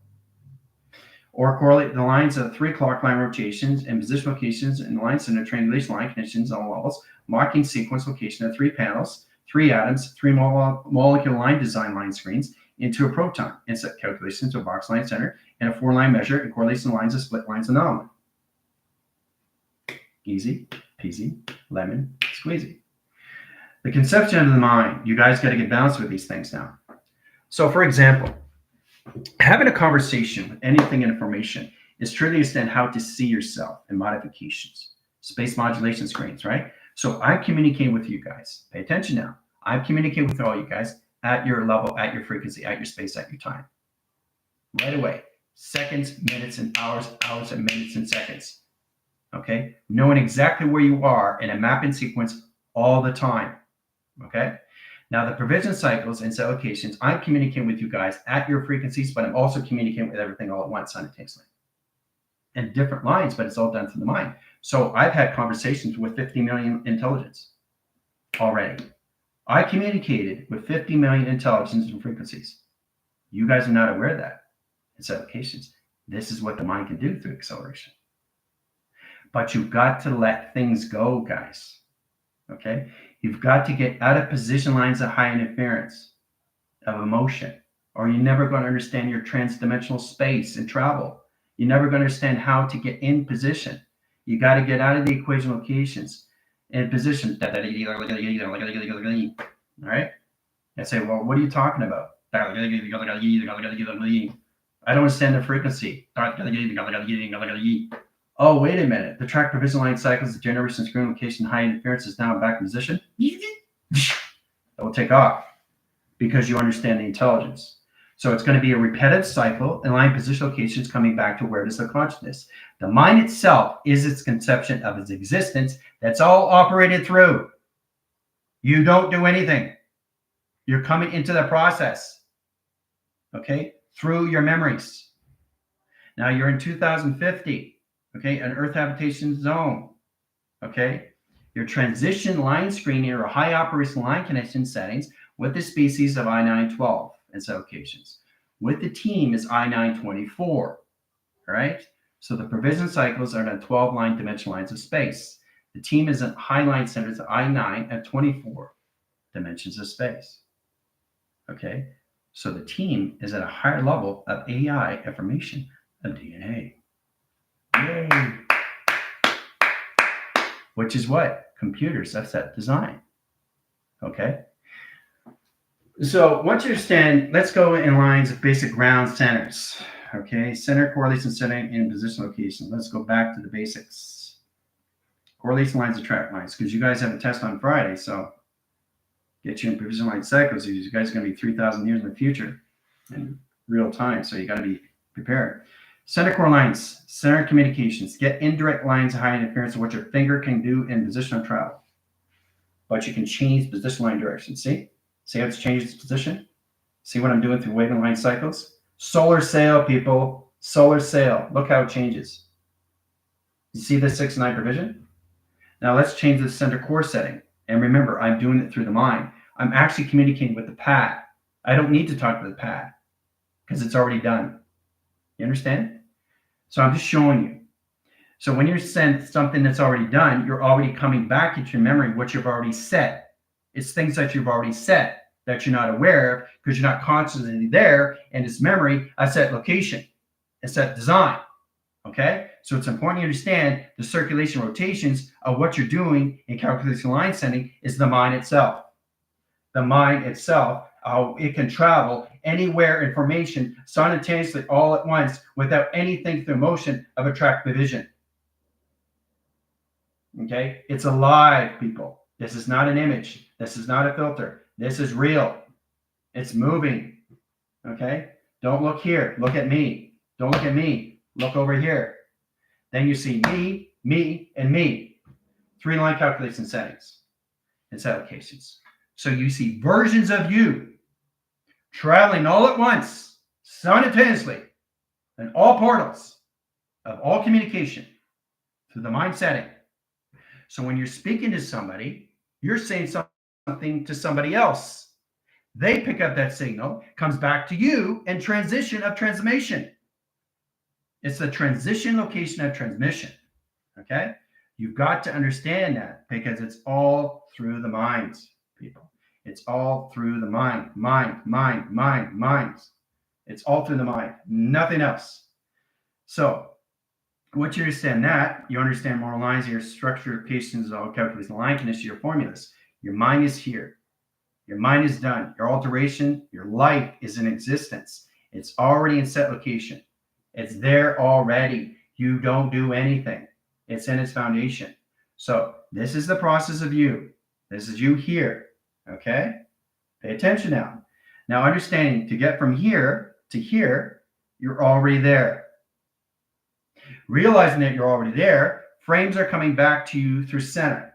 Or correlate the lines of 3 clock line rotations and position locations and line center triangulation line connections on levels, marking sequence location of 3 panels, 3 atoms, 3 molecular line design line screens into a proton, and set calculations to a box line center and a 4-line measure and correlation lines of split lines anomaly. Easy peasy, lemon squeezy. The conception of the mind, you guys got to get balanced with these things now. So, for example, having a conversation with anything in information is truly understand how to see yourself in modifications, space modulation screens, right? So I'm communicating with you guys. Pay attention now. I'm communicating with all you guys at your level, at your frequency, at your space, at your time. Right away. Seconds, minutes, and hours, hours and minutes and seconds. Okay? Knowing exactly where you are in a mapping sequence all the time. Okay? Now, the provision cycles and set locations, I'm communicating with you guys at your frequencies, but I'm also communicating with everything all at once simultaneously. And different lines, but it's all done through the mind. So I've had conversations with 50 million intelligence already. I communicated with 50 million intelligence and frequencies. You guys are not aware of that. It's applications. This is what the mind can do through acceleration. But you've got to let things go, guys. Okay? You've got to get out of position lines of high interference of emotion, or you're never going to understand your transdimensional space and travel. You're never going to understand how to get in position. You got to get out of the equation locations and position. All right? I say, well, what are you talking about? I don't understand the frequency. Oh, wait a minute. The track provision line cycles, the generation screen location, high interference is now back in position. That will take off because you understand the intelligence. So it's going to be a repetitive cycle, and line position locations coming back to awareness of consciousness. The mind itself is its conception of its existence that's all operated through. You don't do anything. You're coming into the process, okay, through your memories. Now you're in 2050, okay, an Earth habitation zone, okay. Your transition line screening or high operation line connection settings with the species of I-912 and set locations. With the team is I-924, all right? So the provision cycles are on 12 line dimension lines of space. The team is at high line centers of I-9 at 24 dimensions of space, okay? So the team is at a higher level of AI information of DNA. Yay! Which is what? Computers have set design, okay? So once you understand, let's go in lines of basic ground centers. Okay, center, correlation, setting, and position location. Let's go back to the basics. Correlation lines, attract lines, because you guys have a test on Friday, so get you in provision line cycles. You guys are going to be 3,000 years in the future in real time, so you got to be prepared. Center core lines, center communications. Get indirect lines of high interference of what your finger can do in positional travel. But you can change position line direction. See? See how it's changed its position? See what I'm doing through wave and line cycles? Solar sail, people. Solar sail. Look how it changes. You see this 6 and 9 provision? Now let's change the center core setting. And remember, I'm doing it through the mind. I'm actually communicating with the pad. I don't need to talk to the pad because it's already done. You understand? So I'm just showing you. So when you send something that's already done, you're already coming back into your memory what you've already set. It's things that you've already set that you're not aware of because you're not consciously there, and it's memory, a set location, a set design. Okay? So it's important you understand the circulation rotations of what you're doing in calculation line sending is the mind itself. The mind itself, how it can travel anywhere information simultaneously all at once without anything through motion of attractive vision. Okay? It's alive, people. This is not an image. This is not a filter. This is real. It's moving. Okay? Don't look here. Look at me. Don't look at me. Look over here. Then you see me, me, and me. 3 line calculation settings and set locations. So you see versions of you traveling all at once, simultaneously, in all portals of all communication through the mind setting. So when you're speaking to somebody, you're saying something to somebody else. They pick up that signal, comes back to you, and transition of transmission. It's the transition location of transmission. Okay? You've got to understand that because it's all through the mind, people. It's all through the mind. Minds. It's all through the mind. Nothing else. So once you understand that, you understand moral lines, your structure, locations, all calculations, line conditions, your formulas. Your mind is here. Your mind is done. Your alteration, your life is in existence. It's already in set location. It's there already. You don't do anything. It's in its foundation. So this is the process of you. This is you here. Okay? Pay attention now. Now understanding to get from here to here, you're already there. Realizing that you're already there, frames are coming back to you through center.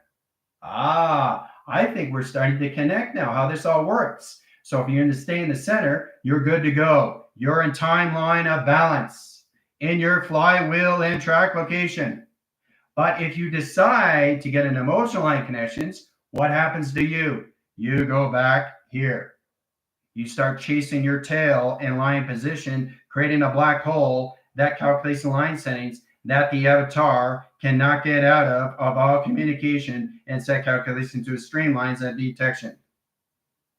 I think we're starting to connect now, how this all works. So if you're going to stay in the center, you're good to go. You're in timeline of balance, in your flywheel and track location. But if you decide to get an emotional line connections, what happens to you? You go back here. You start chasing your tail in line position, creating a black hole that calculates the line settings that the avatar cannot get out of all communication and set calculation to streamlines and detection.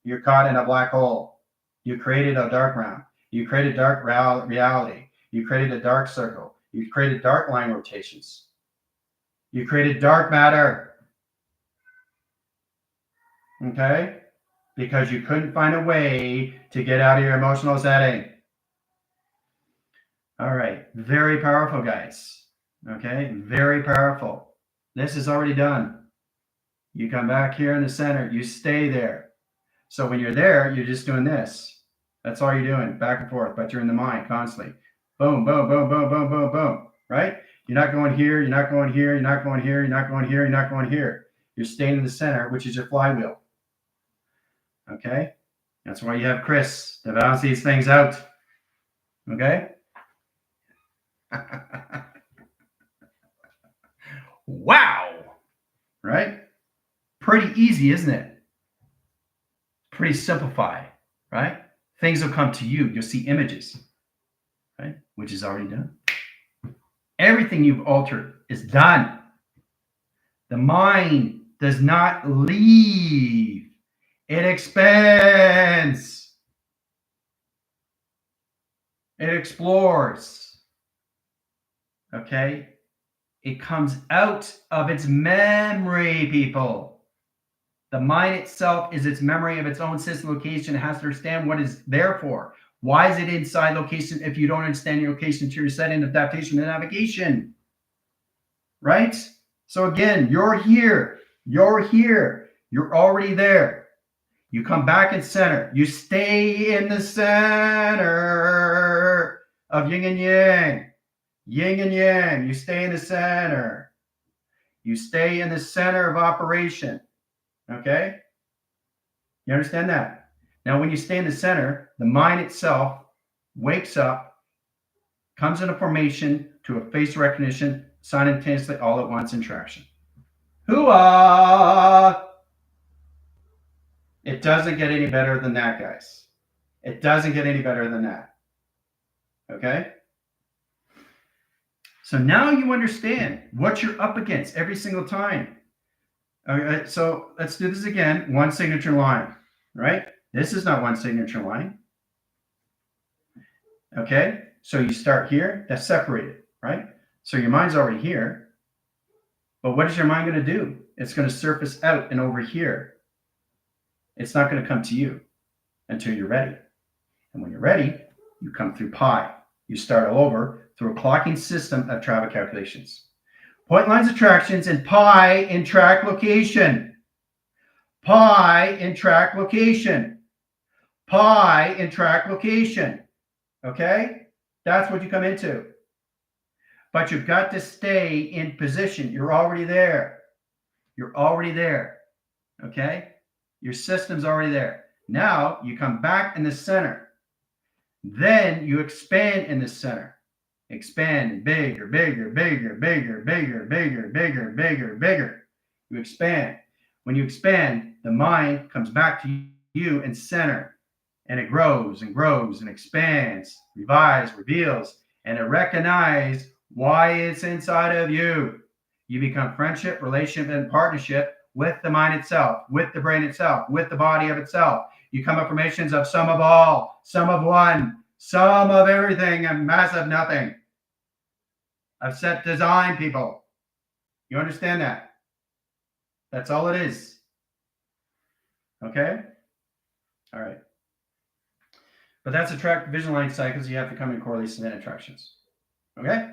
You're caught in a black hole. You created a dark round. You created dark reality. You created a dark circle. You created dark line rotations. You created dark matter. Okay? Because you couldn't find a way to get out of your emotional setting. All right. Very powerful, guys. Okay? Very powerful. This is already done. You come back here in the center. You stay there. So when you're there, you're just doing this. That's all you're doing, back and forth, but you're in the mind constantly. Boom, boom, boom, boom, boom, boom, boom. Right? You're not going here. You're not going here. You're not going here. You're not going here. You're not going here. You're staying in the center, which is your flywheel. Okay? That's why you have Chris to balance these things out. Okay? Wow! Right? Pretty easy, isn't it? Pretty simplified, right? Things will come to you. You'll see images, right? Which is already done. Everything you've altered is done. The mind does not leave. It expands. It explores. Okay? It comes out of its memory, people. The mind itself is its memory of its own system location. It has to understand what it's there for. Why is it inside location if you don't understand your location to your setting, adaptation, and navigation? Right? So again, you're here. You're here. You're already there. You come back in center. You stay in the center of yin and yang. Yin and yang. You stay in the center. You stay in the center of operation. Okay? You understand that? Now, when you stay in the center, the mind itself wakes up, comes into formation to a face recognition simultaneously all at once in traction. Hoo-ah! It doesn't get any better than that, guys. It doesn't get any better than that. Okay? So now you understand what you're up against every single time. All right, so let's do this again. One signature line, right? This is not one signature line. Okay, so you start here, that's separated, right? So your mind's already here. But what is your mind going to do? It's going to surface out and over here. It's not going to come to you until you're ready. And when you're ready, you come through pi. You start all over through a clocking system of travel calculations. Point lines attractions and pi in track location. Pi in track location. Pi in track location. Okay? That's what you come into. But you've got to stay in position. You're already there. You're already there. Okay? Your system's already there. Now you come back in the center. Then you expand in the center. Expand bigger, bigger, bigger, bigger, bigger, bigger, bigger, bigger, bigger. You expand. When you expand, the mind comes back to you in center. And it grows and grows and expands, revives, reveals, and it recognizes why it's inside of you. You become friendship, relationship, and partnership with the mind itself, with the brain itself, with the body of itself. You come affirmations of some of all, some of one, some of everything, and massive nothing. Of set design, people. You understand that? That's all it is. Okay? All right. But that's attract vision line cycles. You have to come in correlation and attractions. Okay?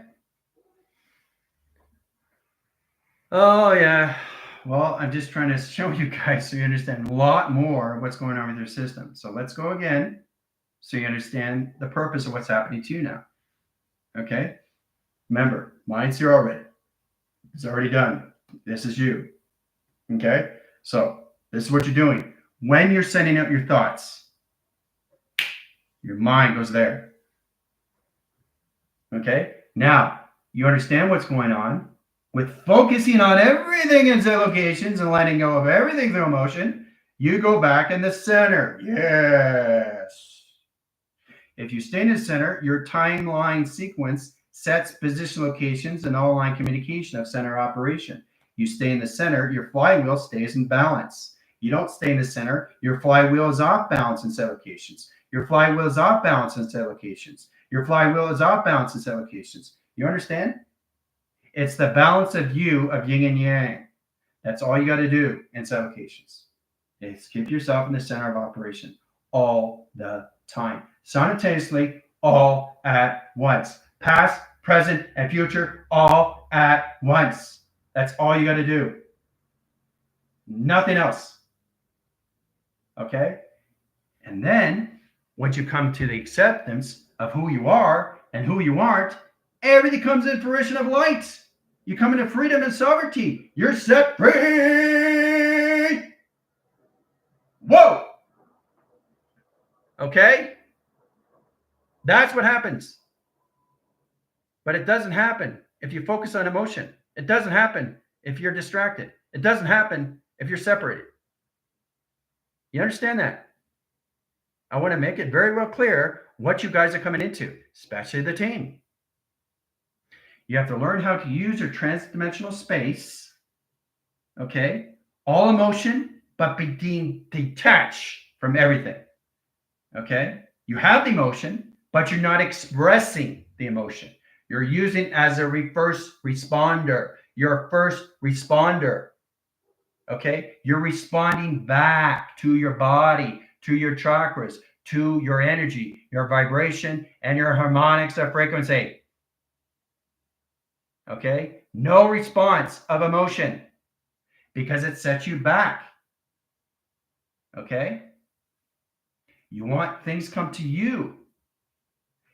Oh, yeah. Well, I'm just trying to show you guys so you understand a lot more of what's going on with your system. So let's go again so you understand the purpose of what's happening to you now. Okay? Remember, mind's here already. It's already done. This is you. Okay? So this is what you're doing. When you're sending out your thoughts, your mind goes there. Okay? Now, you understand what's going on. With focusing on everything in zero locations and letting go of everything through emotion, you go back in the center. Yes. If you stay in the center, your timeline sequence sets position locations and all line communication of center operation. You stay in the center, your flywheel stays in balance. You don't stay in the center, your flywheel is off balance in set locations. Your flywheel is off balance in set locations. Your flywheel is off balance in set locations. You understand? It's the balance of you, of yin and yang. That's all you got to do in set locations. Is keep yourself in the center of operation all the time. Simultaneously, all at once. Past, present, and future, all at once. That's all you got to do. Nothing else. Okay? And then, once you come to the acceptance of who you are and who you aren't, everything comes in fruition of light. You come into freedom and sovereignty. You're set free. Whoa. Okay? That's what happens. But it doesn't happen if you focus on emotion. It doesn't happen if you're distracted. It doesn't happen if you're separated. You understand that? I want to make it very well clear what you guys are coming into, especially the team. You have to learn how to use your transdimensional space, okay? All emotion, but be detached from everything, okay? You have the emotion, but you're not expressing the emotion. You're using it as a first responder. You're a first responder, okay? You're responding back to your body, to your chakras, to your energy, your vibration, and your harmonics of frequency. Okay? No response of emotion because it sets you back. Okay? You want things come to you.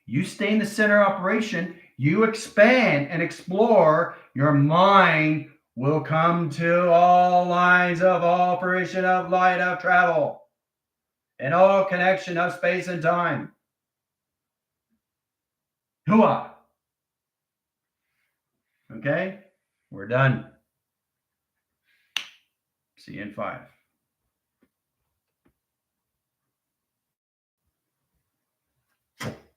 You stay in the center of operation. You expand and explore. Your mind will come to all lines of all fruition of light of travel and all connection of space and time. Hooah! Okay? We're done. See you in 5.